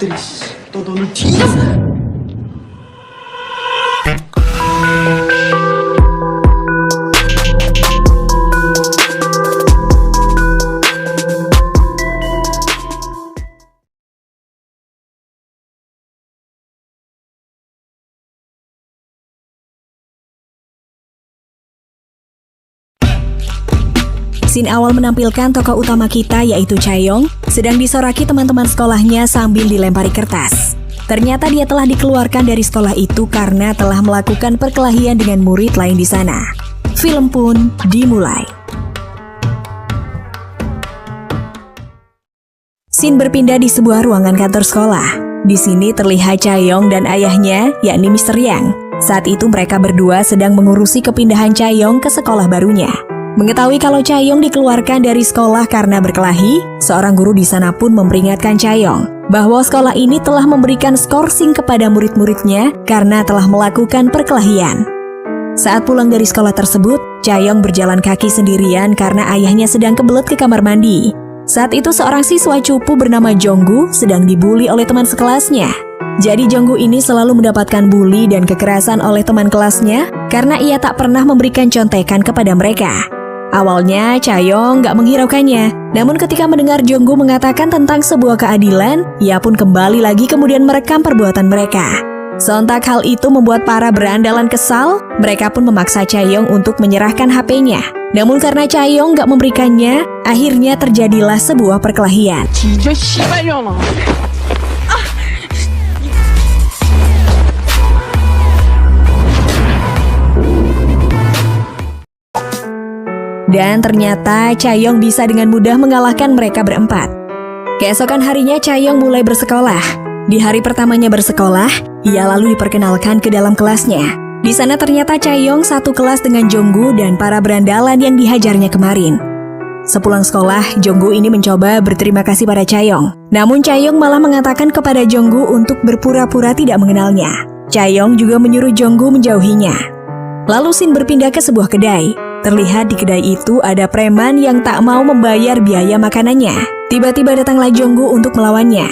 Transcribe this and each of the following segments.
것들이 또 너는 뒤졌어. Scene awal menampilkan tokoh utama kita yaitu Chaeyoung sedang disoraki teman-teman sekolahnya sambil dilempari kertas. Ternyata dia telah dikeluarkan dari sekolah itu karena telah melakukan perkelahian dengan murid lain di sana. Film pun dimulai. Scene berpindah di sebuah ruangan kantor sekolah. Di sini terlihat Chaeyoung dan ayahnya, yakni Mr. Yang. Saat itu mereka berdua sedang mengurusi kepindahan Chaeyoung ke sekolah barunya. Mengetahui kalau Chaeyoung dikeluarkan dari sekolah karena berkelahi, seorang guru di sana pun memperingatkan Chaeyoung bahwa sekolah ini telah memberikan skorsing kepada murid-muridnya karena telah melakukan perkelahian. Saat pulang dari sekolah tersebut, Chaeyoung berjalan kaki sendirian karena ayahnya sedang kebelet ke kamar mandi. Saat itu seorang siswa cupu bernama Jonggu sedang dibully oleh teman sekelasnya. Jadi Jonggu ini selalu mendapatkan bully dan kekerasan oleh teman kelasnya karena ia tak pernah memberikan contekan kepada mereka. Awalnya Chaeyoung gak menghiraukannya, namun ketika mendengar Jonggu mengatakan tentang sebuah keadilan, ia pun kembali lagi kemudian merekam perbuatan mereka. Sontak hal itu membuat para berandalan kesal, mereka pun memaksa Chaeyoung untuk menyerahkan HP-nya. Namun karena Chaeyoung gak memberikannya, akhirnya terjadilah sebuah perkelahian. Dan ternyata Chaeyoung bisa dengan mudah mengalahkan mereka berempat. Keesokan harinya Chaeyoung mulai bersekolah. Di hari pertamanya bersekolah, ia lalu diperkenalkan ke dalam kelasnya. Di sana ternyata Chaeyoung satu kelas dengan Jonggu dan para berandalan yang dihajarnya kemarin. Sepulang sekolah, Jonggu ini mencoba berterima kasih pada Chaeyoung. Namun Chaeyoung malah mengatakan kepada Jonggu untuk berpura-pura tidak mengenalnya. Chaeyoung juga menyuruh Jonggu menjauhinya. Lalu scene berpindah ke sebuah kedai. Terlihat di kedai itu ada preman yang tak mau membayar biaya makanannya. Tiba-tiba datanglah Jonggu untuk melawannya.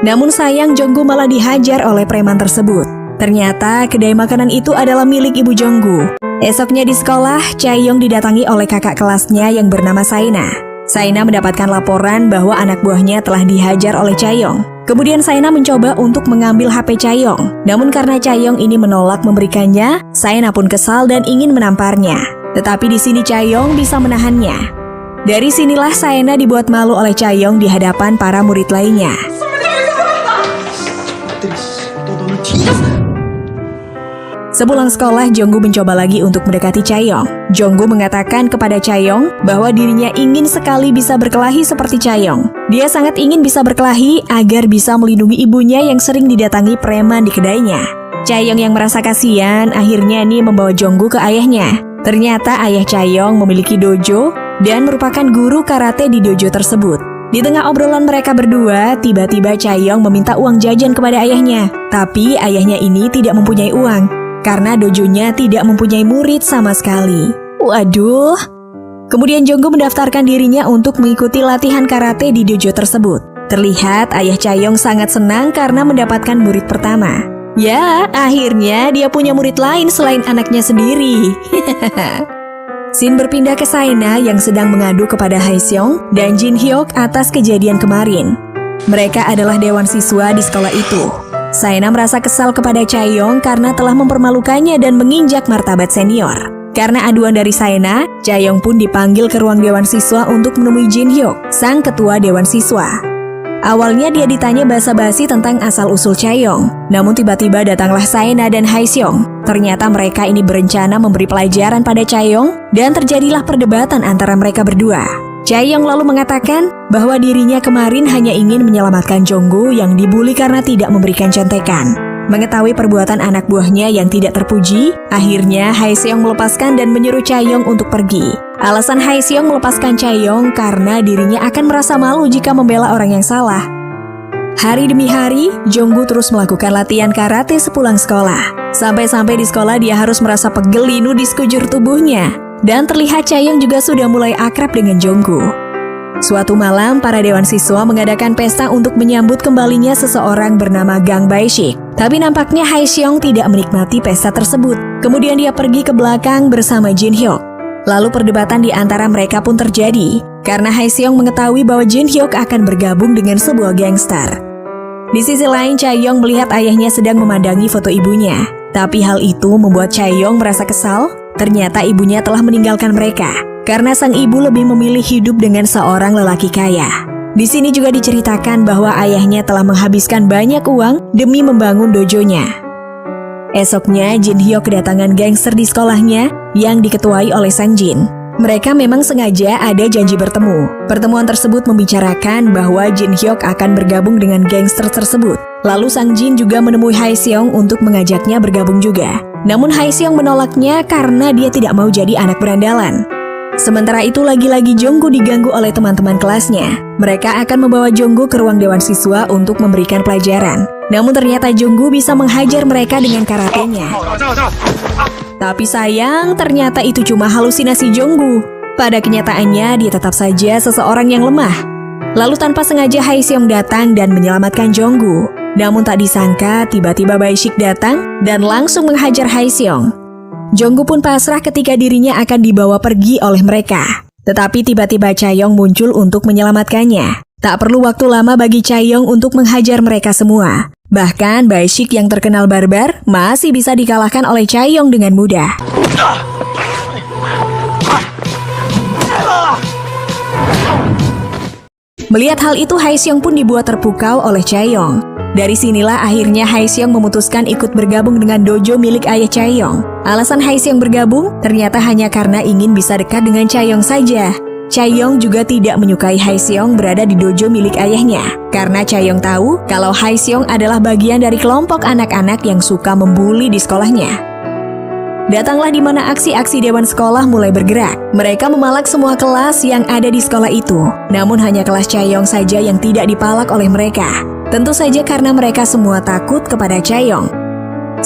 Namun sayang Jonggu malah dihajar oleh preman tersebut. Ternyata kedai makanan itu adalah milik ibu Jonggu. Esoknya di sekolah, Chaeyoung didatangi oleh kakak kelasnya yang bernama Saina. Saina mendapatkan laporan bahwa anak buahnya telah dihajar oleh Chaeyoung. Kemudian Saina mencoba untuk mengambil HP Chaeyoung. Namun karena Chaeyoung ini menolak memberikannya, Saina pun kesal dan ingin menamparnya. Tetapi di sini Chaeyoung bisa menahannya. Dari sinilah Saina dibuat malu oleh Chaeyoung di hadapan para murid lainnya. Sepulang sekolah, Jonggu mencoba lagi untuk mendekati Chaeyoung. Jonggu mengatakan kepada Chaeyoung bahwa dirinya ingin sekali bisa berkelahi seperti Chaeyoung. Dia sangat ingin bisa berkelahi agar bisa melindungi ibunya yang sering didatangi preman di kedainya. Chaeyoung yang merasa kasihan akhirnya membawa Jonggu ke ayahnya. Ternyata ayah Chaeyoung memiliki dojo dan merupakan guru karate di dojo tersebut. Di tengah obrolan mereka berdua, tiba-tiba Chaeyoung meminta uang jajan kepada ayahnya. Tapi ayahnya ini tidak mempunyai uang, karena dojonya tidak mempunyai murid sama sekali. Waduh. Kemudian Jonggu mendaftarkan dirinya untuk mengikuti latihan karate di dojo tersebut. Terlihat ayah Chaeyoung sangat senang karena mendapatkan murid pertama. Ya, akhirnya dia punya murid lain selain anaknya sendiri. Scene berpindah ke Saina yang sedang mengadu kepada Haeseong dan Jin Hyuk atas kejadian kemarin. Mereka adalah dewan siswa di sekolah itu. Saina merasa kesal kepada Chaeyoung karena telah mempermalukannya dan menginjak martabat senior. Karena aduan dari Saina, Chaeyoung pun dipanggil ke ruang dewan siswa untuk menemui Jin Hyuk, sang ketua dewan siswa. Awalnya dia ditanya basa-basi tentang asal-usul Chaeyoung. Namun tiba-tiba datanglah Saina dan Haeseong. Ternyata mereka ini berencana memberi pelajaran pada Chaeyoung dan terjadilah perdebatan antara mereka berdua. Chaeyoung lalu mengatakan bahwa dirinya kemarin hanya ingin menyelamatkan Jonggu yang dibully karena tidak memberikan contekan. Mengetahui perbuatan anak buahnya yang tidak terpuji, akhirnya Haeseong melepaskan dan menyuruh Chaeyoung untuk pergi. Alasan Haeseong melepaskan Chaeyoung karena dirinya akan merasa malu jika membela orang yang salah. Hari demi hari, Jonggu terus melakukan latihan karate sepulang sekolah. Sampai-sampai di sekolah dia harus merasa pegel linu di sekujur tubuhnya. Dan terlihat Chaeyoung juga sudah mulai akrab dengan Jonggu. Suatu malam, para dewan siswa mengadakan pesta untuk menyambut kembalinya seseorang bernama Gang Baishik. Tapi nampaknya Haeseong tidak menikmati pesta tersebut. Kemudian dia pergi ke belakang bersama Jin Hyuk. Lalu perdebatan di antara mereka pun terjadi, karena Haeseong mengetahui bahwa Jin Hyuk akan bergabung dengan sebuah gangster. Di sisi lain, Chaeyoung melihat ayahnya sedang memandangi foto ibunya. Tapi hal itu membuat Chaeyoung merasa kesal. Ternyata ibunya telah meninggalkan mereka karena sang ibu lebih memilih hidup dengan seorang lelaki kaya. Di sini juga diceritakan bahwa ayahnya telah menghabiskan banyak uang demi membangun dojonya. Esoknya, Jin Hyuk kedatangan gangster di sekolahnya yang diketuai oleh Sang Jin. Mereka memang sengaja ada janji bertemu. Pertemuan tersebut membicarakan bahwa Jin Hyuk akan bergabung dengan gangster tersebut. Lalu Sang Jin juga menemui Haeseong untuk mengajaknya bergabung juga. Namun Haeseong menolaknya karena dia tidak mau jadi anak berandalan. Sementara itu lagi-lagi Jonggu diganggu oleh teman-teman kelasnya. Mereka akan membawa Jonggu ke ruang dewan siswa untuk memberikan pelajaran. Namun ternyata Jonggu bisa menghajar mereka dengan karatenya. Tapi sayang, ternyata itu cuma halusinasi Jonggu. Pada kenyataannya, dia tetap saja seseorang yang lemah. Lalu tanpa sengaja Haeseong datang dan menyelamatkan Jonggu. Namun tak disangka, tiba-tiba Baishik datang dan langsung menghajar Haeseong. Jonggu pun pasrah ketika dirinya akan dibawa pergi oleh mereka. Tetapi tiba-tiba Chaeyoung muncul untuk menyelamatkannya. Tak perlu waktu lama bagi Chaeyoung untuk menghajar mereka semua. Bahkan Baishik yang terkenal barbar masih bisa dikalahkan oleh Chaeyoung dengan mudah. Melihat hal itu, Haeseong pun dibuat terpukau oleh Chaeyoung. Dari sinilah akhirnya Haeseong memutuskan ikut bergabung dengan dojo milik ayah Chaeyoung. Alasan Haeseong bergabung ternyata hanya karena ingin bisa dekat dengan Chaeyoung saja. Chaeyoung juga tidak menyukai Haeseong berada di dojo milik ayahnya. Karena Chaeyoung tahu kalau Haeseong adalah bagian dari kelompok anak-anak yang suka membuli di sekolahnya. Datanglah di mana aksi-aksi dewan sekolah mulai bergerak. Mereka memalak semua kelas yang ada di sekolah itu. Namun hanya kelas Chaeyoung saja yang tidak dipalak oleh mereka. Tentu saja karena mereka semua takut kepada Chaeyoung.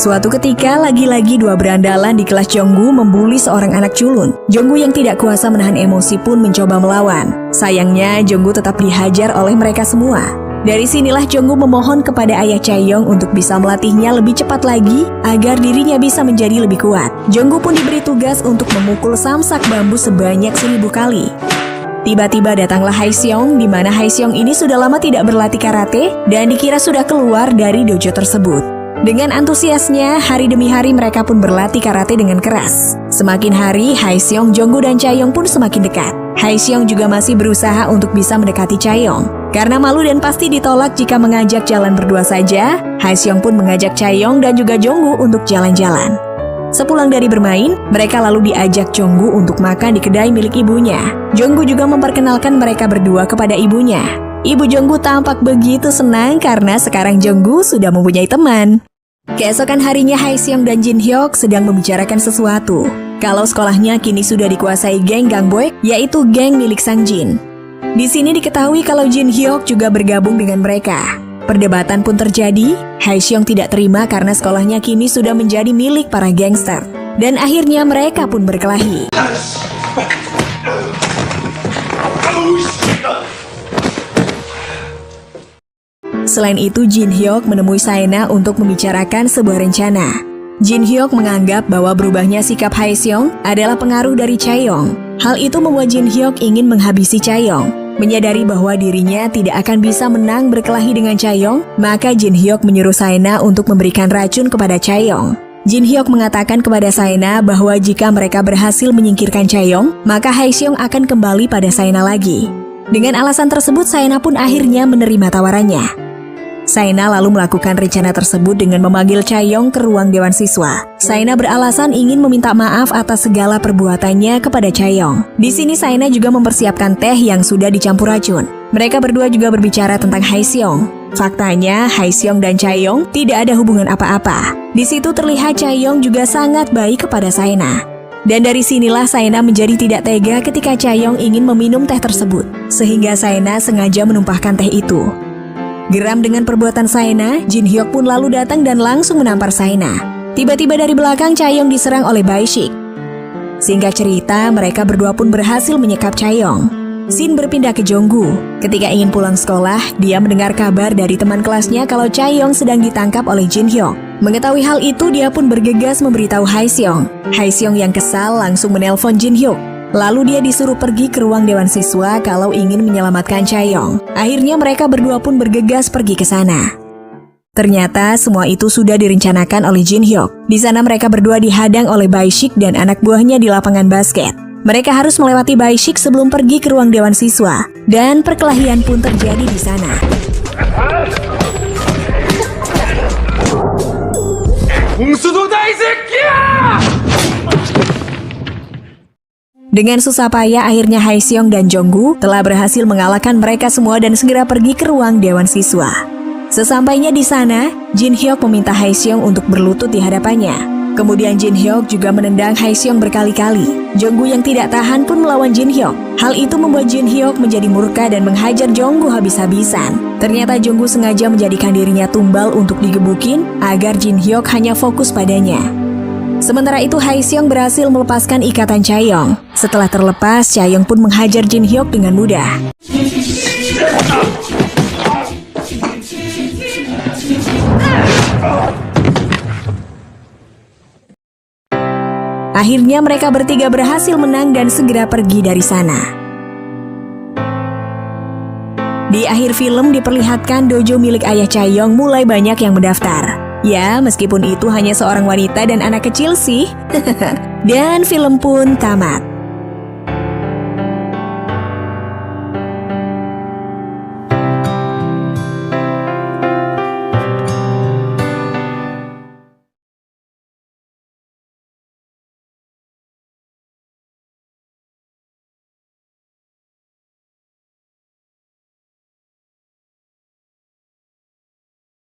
Suatu ketika, lagi-lagi dua berandalan di kelas Jonggu membuli seorang anak culun. Jonggu yang tidak kuasa menahan emosi pun mencoba melawan. Sayangnya, Jonggu tetap dihajar oleh mereka semua. Dari sinilah Jonggu memohon kepada ayah Chaeyoung untuk bisa melatihnya lebih cepat lagi agar dirinya bisa menjadi lebih kuat. Jonggu pun diberi tugas untuk memukul samsak bambu sebanyak 1000 kali. Tiba-tiba datanglah Haeseong, di mana Haeseong ini sudah lama tidak berlatih karate dan dikira sudah keluar dari dojo tersebut. Dengan antusiasnya, hari demi hari mereka pun berlatih karate dengan keras. Semakin hari, Haeseong, Jonggu, dan Chaeyoung pun semakin dekat. Haeseong juga masih berusaha untuk bisa mendekati Chaeyoung. Karena malu dan pasti ditolak jika mengajak jalan berdua saja, Haeseong pun mengajak Chaeyoung dan juga Jonggu untuk jalan-jalan. Sepulang dari bermain, mereka lalu diajak Jonggu untuk makan di kedai milik ibunya. Jonggu juga memperkenalkan mereka berdua kepada ibunya. Ibu Jonggu tampak begitu senang karena sekarang Jonggu sudah mempunyai teman. Keesokan harinya Haeseong dan Jin Hyuk sedang membicarakan sesuatu. Kalau sekolahnya kini sudah dikuasai geng Gangboek, yaitu geng milik Sang Jin. Di sini diketahui kalau Jin Hyuk juga bergabung dengan mereka. Perdebatan pun terjadi. Haeseong tidak terima karena sekolahnya kini sudah menjadi milik para gangster. Dan akhirnya mereka pun berkelahi. Selain itu, Jin Hyuk menemui Saena untuk membicarakan sebuah rencana. Jin Hyuk menganggap bahwa berubahnya sikap Haeseong adalah pengaruh dari Chaeyoung. Hal itu membuat Jin Hyuk ingin menghabisi Chaeyoung. Menyadari bahwa dirinya tidak akan bisa menang berkelahi dengan Chaeyoung, maka Jin Hyuk menyuruh Saena untuk memberikan racun kepada Chaeyoung. Jin Hyuk mengatakan kepada Saena bahwa jika mereka berhasil menyingkirkan Chaeyoung, maka Haeseong akan kembali pada Saena lagi. Dengan alasan tersebut, Saena pun akhirnya menerima tawarannya. Saena lalu melakukan rencana tersebut dengan memanggil Chaeyoung ke ruang dewan siswa. Saena beralasan ingin meminta maaf atas segala perbuatannya kepada Chaeyoung. Di sini Saena juga mempersiapkan teh yang sudah dicampur racun. Mereka berdua juga berbicara tentang Haeseong. Faktanya, Haeseong dan Chaeyoung tidak ada hubungan apa-apa. Di situ terlihat Chaeyoung juga sangat baik kepada Saena. Dan dari sinilah Saena menjadi tidak tega ketika Chaeyoung ingin meminum teh tersebut. Sehingga Saena sengaja menumpahkan teh itu. Geram dengan perbuatan Saena, Jin Hyuk pun lalu datang dan langsung menampar Saena. Tiba-tiba dari belakang Chaeyoung diserang oleh Baishik. Singkat cerita, mereka berdua pun berhasil menyekap Chaeyoung. Scene berpindah ke Jonggu. Ketika ingin pulang sekolah, dia mendengar kabar dari teman kelasnya kalau Chaeyoung sedang ditangkap oleh Jin Hyuk. Mengetahui hal itu, dia pun bergegas memberitahu Haeseong. Haeseong yang kesal langsung menelpon Jin Hyuk. Lalu dia disuruh pergi ke ruang dewan siswa kalau ingin menyelamatkan Chaeyoung. Akhirnya mereka berdua pun bergegas pergi ke sana. Ternyata semua itu sudah direncanakan oleh Jin Hyuk. Di sana mereka berdua dihadang oleh Bae-sik dan anak buahnya di lapangan basket. Mereka harus melewati Bae-sik sebelum pergi ke ruang dewan siswa, dan perkelahian pun terjadi di sana. Dengan susah payah akhirnya Haeseong dan Jonggu telah berhasil mengalahkan mereka semua dan segera pergi ke ruang dewan siswa. Sesampainya di sana, Jin Hyuk meminta Haeseong untuk berlutut di hadapannya. Kemudian Jin Hyuk juga menendang Haeseong berkali-kali. Jonggu yang tidak tahan pun melawan Jin Hyuk. Hal itu membuat Jin Hyuk menjadi murka dan menghajar Jonggu habis-habisan. Ternyata Jonggu sengaja menjadikan dirinya tumbal untuk digebukin agar Jin Hyuk hanya fokus padanya. Sementara itu Haeseong berhasil melepaskan ikatan Chaeyoung. Setelah terlepas, Chaeyoung pun menghajar Jin Hyuk dengan mudah. Akhirnya mereka bertiga berhasil menang dan segera pergi dari sana. Di akhir film diperlihatkan dojo milik ayah Chaeyoung mulai banyak yang mendaftar. Ya, meskipun itu hanya seorang wanita dan anak kecil sih. Dan film pun tamat.